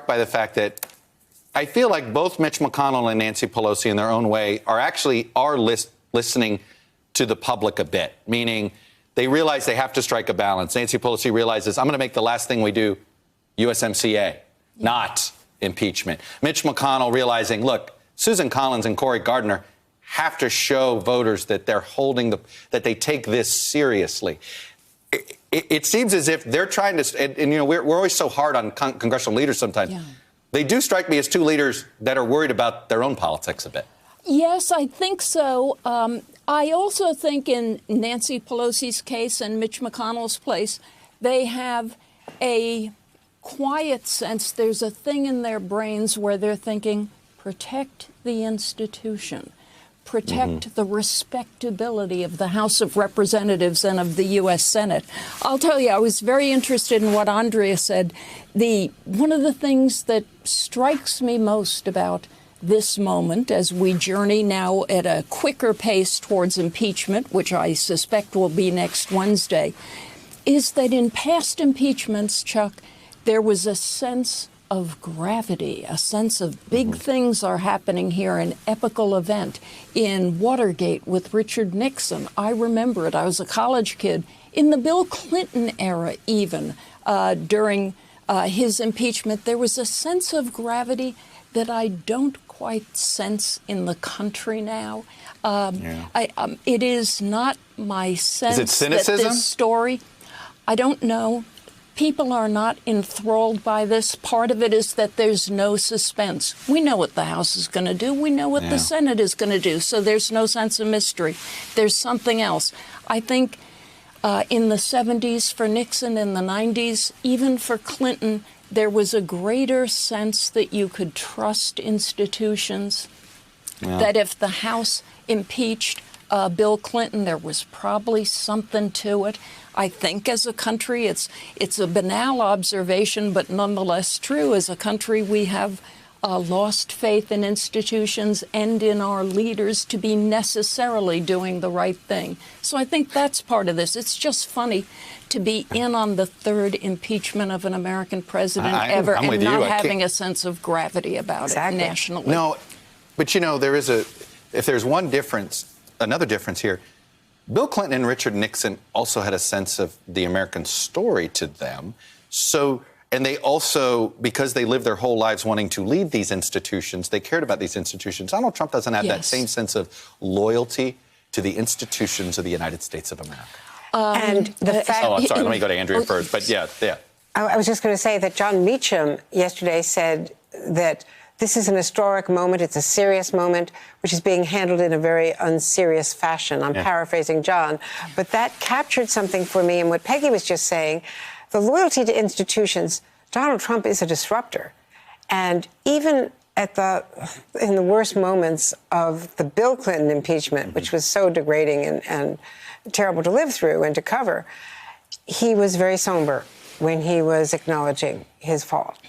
by the fact that I feel like both Mitch McConnell and Nancy Pelosi in their own way are listening to the public a bit, meaning they realize they have to strike a balance. Nancy Pelosi realizes, I'm going to make the last thing we do USMCA, not impeachment. Mitch McConnell realizing, look, Susan Collins and Cory Gardner have to show voters that that they take this seriously. It seems as if they're trying to, and you know, we're always so hard on congressional leaders sometimes. Yeah. They do strike me as two leaders that are worried about their own politics a bit. Yes, I think so. I also think in Nancy Pelosi's case and Mitch McConnell's place, they have a quiet sense. There's a thing in their brains where they're thinking, protect the institution, protect the respectability of the House of Representatives and of the U.S. Senate. I'll tell you, I was very interested in what Andrea said. One of the things that strikes me most about this moment, as we journey now at a quicker pace towards impeachment, which I suspect will be next Wednesday, is that in past impeachments, Chuck, there was a sense of gravity, a sense of big things are happening here, an epical event. In Watergate with Richard Nixon, I remember it. I was a college kid. In the Bill Clinton era, even, during his impeachment, there was a sense of gravity that I don't quite sense in the country now. It is not my sense is it cynicism? That this story, I don't know. People are not enthralled by this. Part of it is that there's no suspense. We know what the House is going to do. We know what the Senate is going to do. So there's no sense of mystery. There's something else. I think in the 70s for Nixon, in the 90s, even for Clinton, there was a greater sense that you could trust institutions, that if the House impeached Bill Clinton, there was probably something to it. I think as a country, it's a banal observation, but nonetheless true. As a country, we have lost faith in institutions and in our leaders to be necessarily doing the right thing. So I think that's part of this. It's just funny to be in on the third impeachment of an American president ever and not having a sense of gravity about it nationally. No, but you know, if there's one difference, another difference here, Bill Clinton and Richard Nixon also had a sense of the American story to them. So, and they also, because they lived their whole lives wanting to lead these institutions, they cared about these institutions. Donald Trump doesn't have that same sense of loyalty to the institutions of the United States of America. And the fact... Oh, I'm sorry. Let me go to Andrea first. But yeah. I was just going to say that John Meacham yesterday said that this is an historic moment. It's a serious moment, which is being handled in a very unserious fashion. I'm paraphrasing John. But that captured something for me. And what Peggy was just saying, the loyalty to institutions, Donald Trump is a disruptor. And even in the worst moments of the Bill Clinton impeachment, which was so degrading and terrible to live through and to cover, he was very somber when he was acknowledging his fault.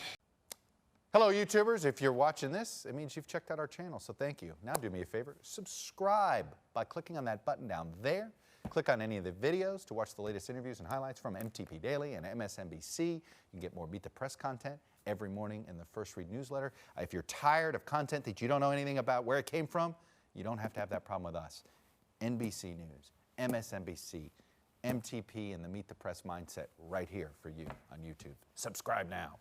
Hello, YouTubers. If you're watching this, it means you've checked out our channel, so thank you. Now do me a favor, subscribe by clicking on that button down there. Click on any of the videos to watch the latest interviews and highlights from MTP Daily and MSNBC. You can get more Meet the Press content every morning in the First Read newsletter. If you're tired of content that you don't know anything about where it came from, you don't have to have that problem with us. NBC News, MSNBC, MTP, and the Meet the Press mindset right here for you on YouTube. Subscribe now.